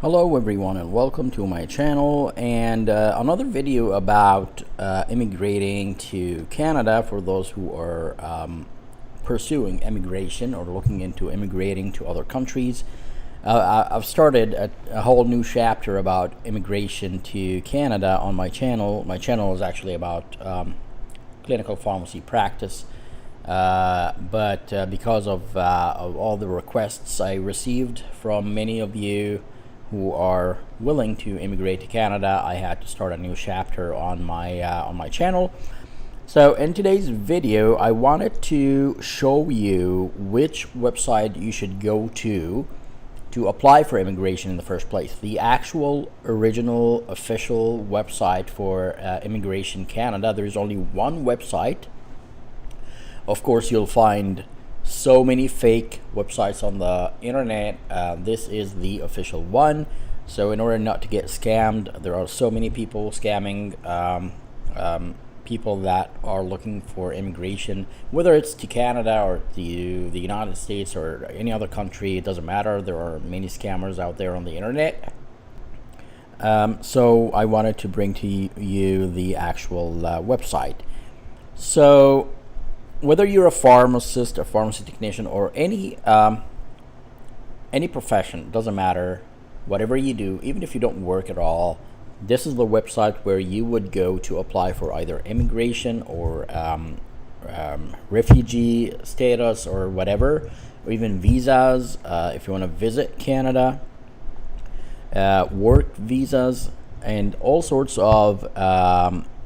Hello everyone and welcome to my channel and another video about immigrating to Canada for those who are pursuing immigration or looking into immigrating to other countries. I've started a whole new chapter about immigration to Canada on my channel. My channel is actually about clinical pharmacy practice, but because of all the requests I received from many of you who are willing to immigrate to Canada, I had to start a new chapter on my channel. So in today's video, I wanted to show you which website you should go to apply for immigration in the first place. The actual original official website for Immigration Canada. There's only one website. Of course, you'll find so many fake websites on the internet. This is the official one. So in order not to get scammed, there are so many people scamming people that are looking for immigration, whether it's to Canada or to the United States or any other country. It doesn't matter. There are many scammers out there on the internet. So I wanted to bring to you the actual website. So whether you're a pharmacist, a pharmacy technician, or any profession, doesn't matter, whatever you do, even if you don't work at all, this is the website where you would go to apply for either immigration or refugee status or whatever, or even visas if you want to visit Canada, work visas, and all sorts of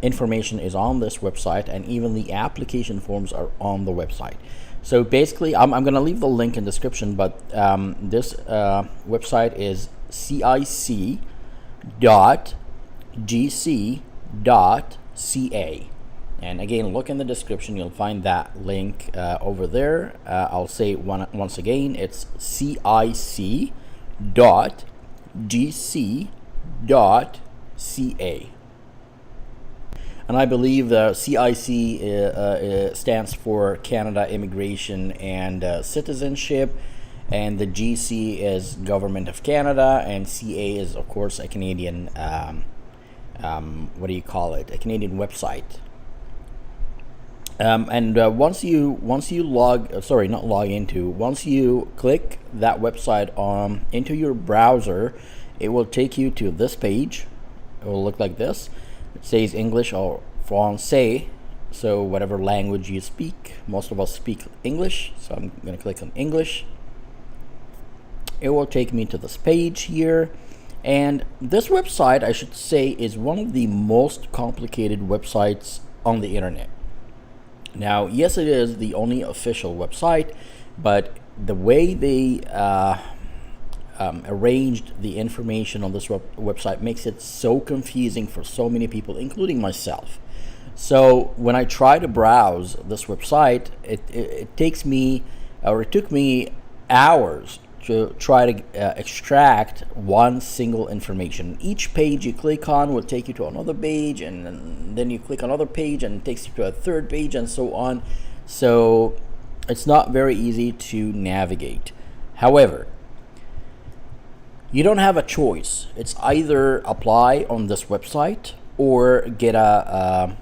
information is on this website, and even the application forms are on the website. So basically, I'm going to leave the link in the description, but this website is cic.gc.ca, and again, look in the description, you'll find that link over there. I'll say once again, it's cic.gc.ca. And I believe the CIC stands for Canada Immigration and Citizenship, and the GC is Government of Canada, and CA is, of course, a Canadian, a Canadian website. Once you click that website into your browser, it will take you to this page. It will look like this. It says English or Francais, so whatever language you speak. Most of us speak English, so I'm going to click on English. It will take me to this page here, and this website, I should say, is one of the most complicated websites on the internet. Now, yes, it is the only official website, but the way they arranged the information on this website makes it so confusing for so many people, including myself. So when I try to browse this website, it took me hours to try to extract one single information. Each page you click on will take you to another page, and then you click another page and it takes you to a third page, and so on. So it's not very easy to navigate. However, you don't have a choice. It's either apply on this website or get an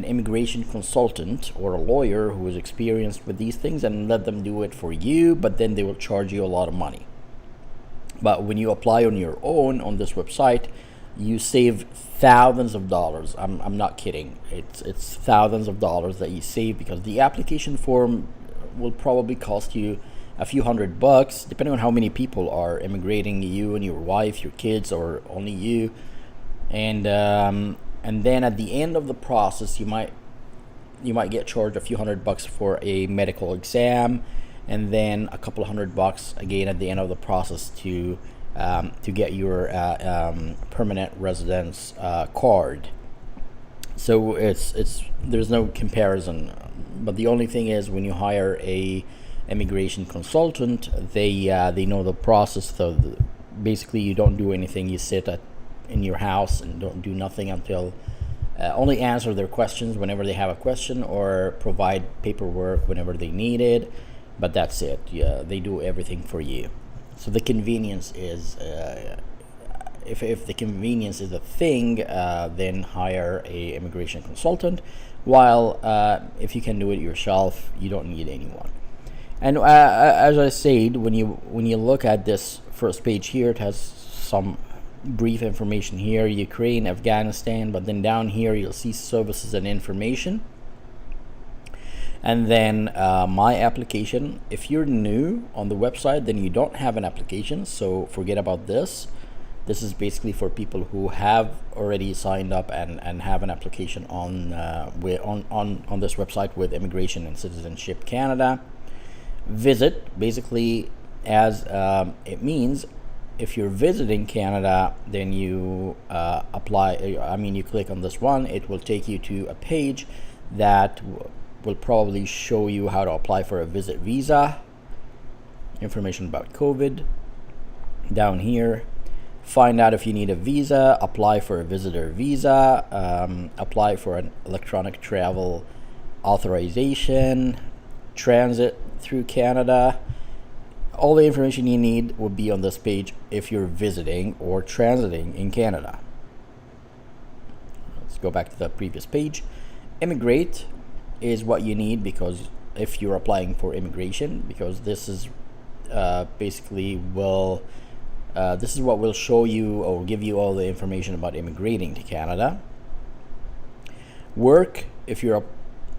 immigration consultant or a lawyer who is experienced with these things and let them do it for you, but then they will charge you a lot of money. But when you apply on your own on this website, you save thousands of dollars. I'm not kidding. It's thousands of dollars that you save, because the application form will probably cost you a few $100, depending on how many people are immigrating, you and your wife, your kids, or only you. And then at the end of the process, you might get charged a few $100 for a medical exam, and then a couple of $100 again at the end of the process to get your permanent residence card. So there's no comparison. But the only thing is, when you hire a immigration consultant, they know the process. So basically, you don't do anything. You sit in your house and don't do nothing until only answer their questions whenever they have a question, or provide paperwork whenever they need it. But that's it. Yeah, they do everything for you. So the convenience is if the convenience is a thing, then hire a immigration consultant. While if you can do it yourself, you don't need anyone. And as I said, when you look at this first page here, it has some brief information here: Ukraine, Afghanistan. But then down here you'll see services and information, and then my application. If you're new on the website, then you don't have an application, so forget about this. This is basically for people who have already signed up and have an application on this website with Immigration and Citizenship Canada. Visit, basically, as it means, if you're visiting Canada, then you apply. You click on this one, it will take you to a page that will probably show you how to apply for a visit visa, information about COVID. Down here, find out if you need a visa, apply for a visitor visa, apply for an electronic travel authorization, transit through Canada. All the information you need will be on this page if you're visiting or transiting in Canada. Let's go back to the previous page. Immigrate is what you need, because if you're applying for immigration, because this is basically this is what will show you or give you all the information about immigrating to Canada. Work, if you're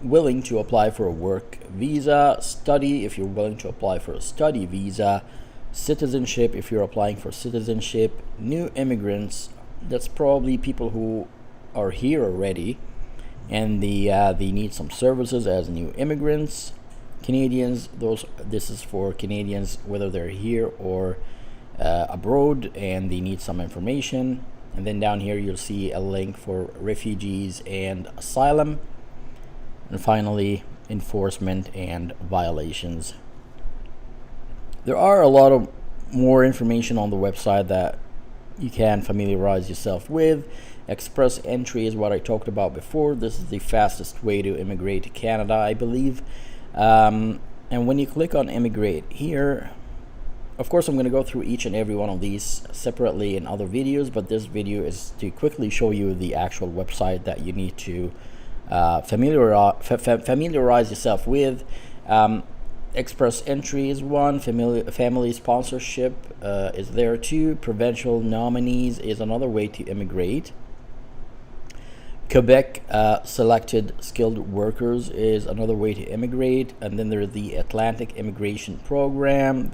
willing to apply for a work visa. Study, if you're willing to apply for a study visa. Citizenship, if you're applying for citizenship. New immigrants, that's probably people who are here already and they need some services as new immigrants. Canadians, this is for Canadians whether they're here or abroad and they need some information. And then down here you'll see a link for refugees and asylum. And finally, enforcement and violations. There are a lot of more information on the website that you can familiarize yourself with. Express entry is what I talked about before. This is the fastest way to immigrate to Canada, I believe. And when you click on immigrate here, of course I'm going to go through each and every one of these separately in other videos, but this video is to quickly show you the actual website that you need to familiarize yourself with. Express entry is one. Family sponsorship is there too. Provincial nominees is another way to immigrate. Quebec selected skilled workers is another way to immigrate. And then there's the Atlantic Immigration Program.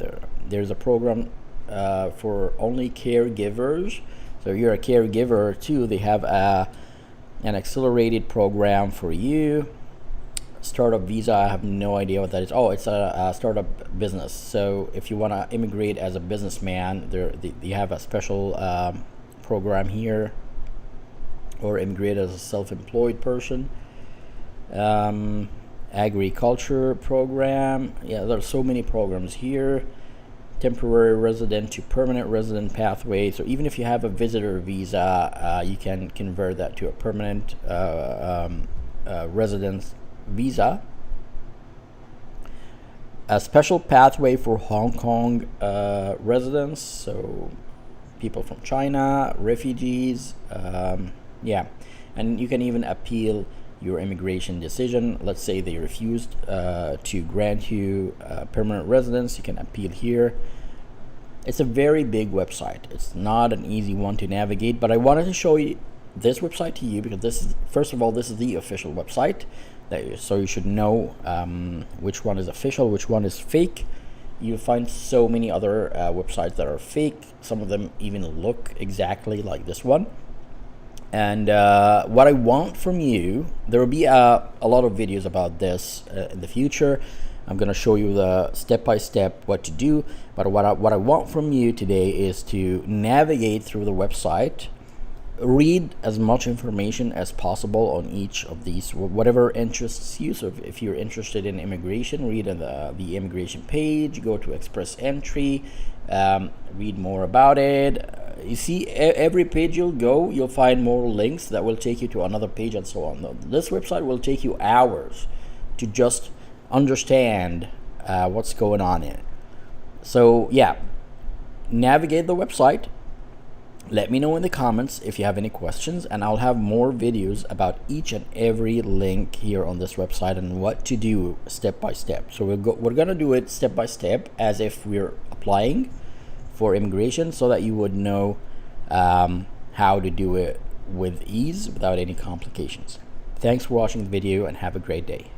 There's a program for only caregivers. So if you're a caregiver too, they have an accelerated program for you. Startup visa, I have no idea what that is. Oh, it's a startup business. So if you want to immigrate as a businessman, they have a special program here. Or immigrate as a self-employed person. Agriculture program. Yeah, there are so many programs here. Temporary resident to permanent resident pathway. So even if you have a visitor visa, you can convert that to a permanent residence visa. A special pathway for Hong Kong residents, so people from China, refugees. And you can even appeal your immigration decision. Let's say they refused to grant you permanent residence, you can appeal here. It's a very big website. It's not an easy one to navigate, but I wanted to show you this website to you because this is, first of all, this is the official website. So you should know which one is official, which one is fake. You'll find so many other websites that are fake. Some of them even look exactly like this one. And what I want from you, there will be a lot of videos about this in the future. I'm going to show you the step-by-step what to do. But what I want from you today is to navigate through the website, read as much information as possible on each of these, whatever interests you. So if you're interested in immigration, read on the immigration page, go to Express Entry, read more about it. You see, every page you'll go, you'll find more links that will take you to another page and so on. This website will take you hours to just understand what's going on in it. So yeah, navigate the website, Let me know in the comments if you have any questions, and I'll have more videos about each and every link here on this website and what to do step by step. So we're gonna do it step by step as if we're applying for immigration, so that you would know how to do it with ease without any complications. Thanks for watching the video and have a great day.